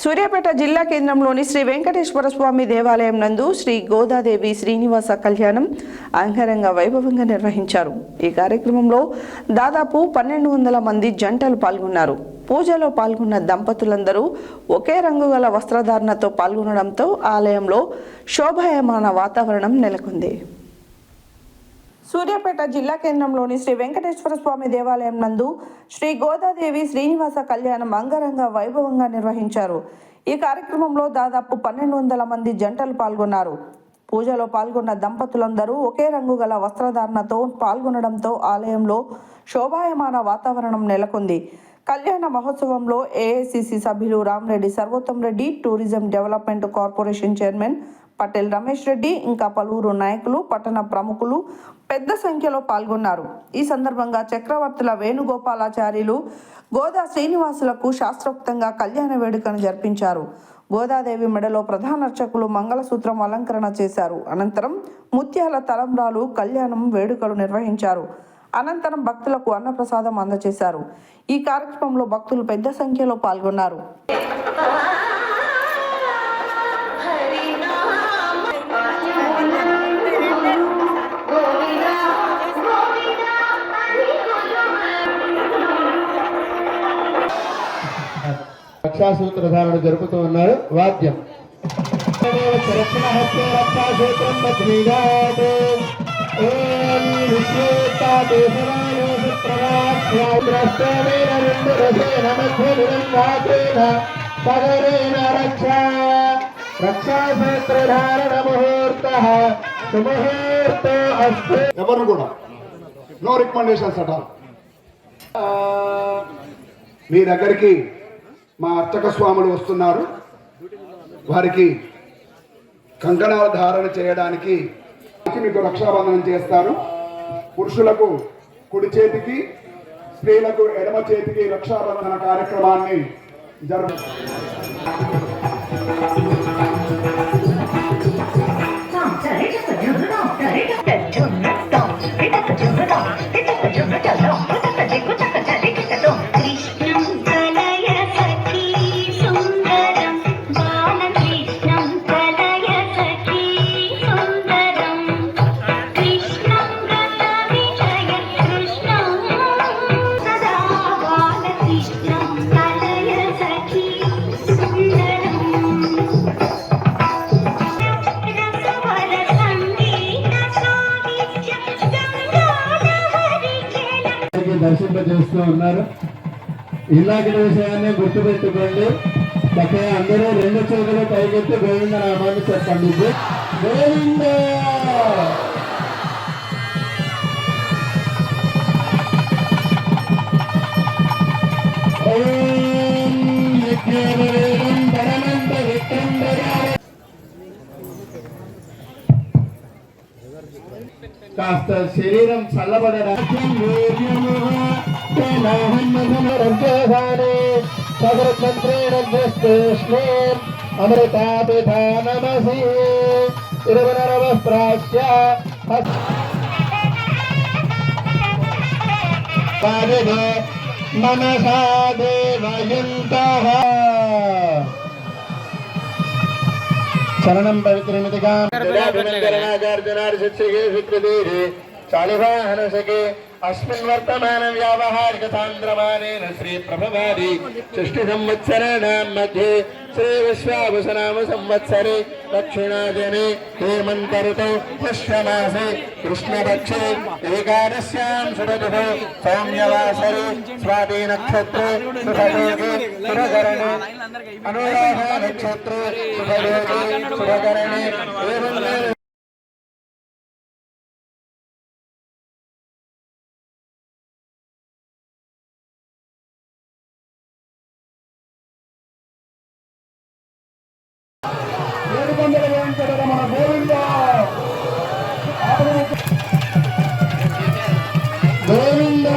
సూర్యాపేట జిల్లా కేంద్రంలోని శ్రీ వెంకటేశ్వర స్వామి దేవాలయం నందు శ్రీ గోదాదేవి శ్రీనివాస కళ్యాణం అంగరంగ వైభవంగా నిర్వహించారు. ఈ కార్యక్రమంలో దాదాపు 1200 మంది జంటలు పాల్గొన్నారు. పూజలో పాల్గొన్న దంపతులందరూ ఒకే రంగు గల వస్త్రధారణతో పాల్గొనడంతో ఆలయంలో శోభాయమాన వాతావరణం నెలకొంది. సూర్యాపేట జిల్లా కేంద్రంలోని శ్రీ వెంకటేశ్వర స్వామి దేవాలయం నందు శ్రీ గోదాదేవి శ్రీనివాస కళ్యాణం అంగరంగ వైభవంగా నిర్వహించారు. ఈ కార్యక్రమంలో దాదాపు 1200 మంది జంటలు పాల్గొన్నారు. పూజలో పాల్గొన్న దంపతులందరూ ఒకే రంగు గల వస్త్రధారణతో పాల్గొనడంతో ఆలయంలో శోభాయమాన వాతావరణం నెలకొంది. కళ్యాణ మహోత్సవంలో ఏఐసిసి సభ్యులు Rama Reddy Sarvottam Reddy, tourism development corporation chairman Patel Ramesh Reddy, ఇంకా పలువురు నాయకులు, పట్టణ ప్రముఖులు పెద్ద సంఖ్యలో పాల్గొన్నారు. ఈ సందర్భంగా చక్రవర్తుల వేణుగోపాలాచార్యులు గోదా శ్రీనివాసులకు శాస్త్రోక్తంగా కళ్యాణ వేడుకను జరిపించారు. గోదాదేవి మెడలో ప్రధాన అర్చకులు మంగళసూత్రం అలంకరణ చేశారు. అనంతరం ముత్యాల తలంబ్రాలు కళ్యాణం వేడుకలు నిర్వహించారు. అనంతరం భక్తులకు అన్నప్రసాదం అందజేశారు. ఈ కార్యక్రమంలో భక్తులు పెద్ద సంఖ్యలో పాల్గొన్నారు. రక్షాసూత్రధారణ జరుపుతూ ఉన్నారు. వాద్యం రక్షాసూత్రధారణ ముహూర్త సుముహూర్త అస్తు. ఎవరు కూడా నో రికమెండేషన్స్ అట. మీ దగ్గరికి మా అర్చక స్వాములు వస్తున్నారు. వారికి కంకణాల ధారణ చేయడానికి మీకు రక్షాబంధనం చేస్తారు. పురుషులకు కుడి చేతికి, స్త్రీలకు ఎడమ చేతికి రక్షాబంధన కార్యక్రమాన్ని దర్శింపజేస్తూ ఉన్నారు. ఇలాంటి విషయాన్ని గుర్తుపెట్టుకోండి. చక్కగా అందరూ 2 చేతులు పైకెత్తి గోవింద నామాన్ని చెప్పండి. గోవింద కాస్త శరీరం చల్లబడడానికి అమృతాపిధానమసి ఇరవనరవస్త్రాస్య మనసా దేవయంతః శరణం పవిత్రమితిగా చాలివాహనసకే అస్మిన్ వర్తమాన వ్యావహారిక సాంద్రమానేన శ్రీ ప్రభవాది షష్ఠి సంవత్సరాణాం మధ్యే శ్రీ విశ్వావసనామ సంవత్సరే దక్షిణాజనే హేమంత ఋతౌ పుష్యమాసే కృష్ణపక్షే ఏకాదశ్యాం శుభదివే సౌమ్యవాసరే స్వాతి నక్షత్రే శుభయోగే శుభకరణే అనురాధ నక్షత్రే శుభయోగే శుభకరణే మన గోవింద గోవింద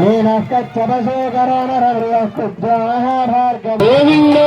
Nena గోవింద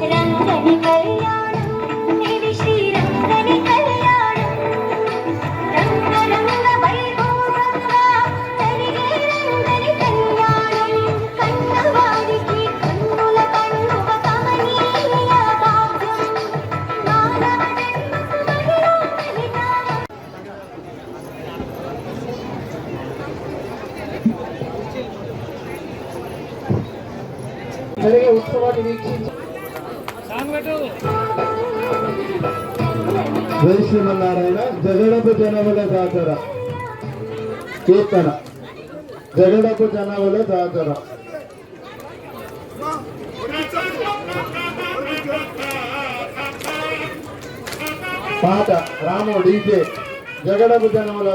రంగని కళ్యాణం ఇది శ్రీరంగని కళ్యాణం రంగరంగ వైభోగంగా జరిగే రంగని కళ్యాణం కన్నవారికి కన్నుల పండుగ కమనీయ భాగ్యం మానవ జన్మకు మహిళా జరిగే ఉత్సవాన్ని వీక్షించి జై శ్రీమన్నారాయణ. జగడపు జనముల జాతర కీర్తన. జగడపు జనముల జాతర పాట రాము డీజే. జగడపు జనముల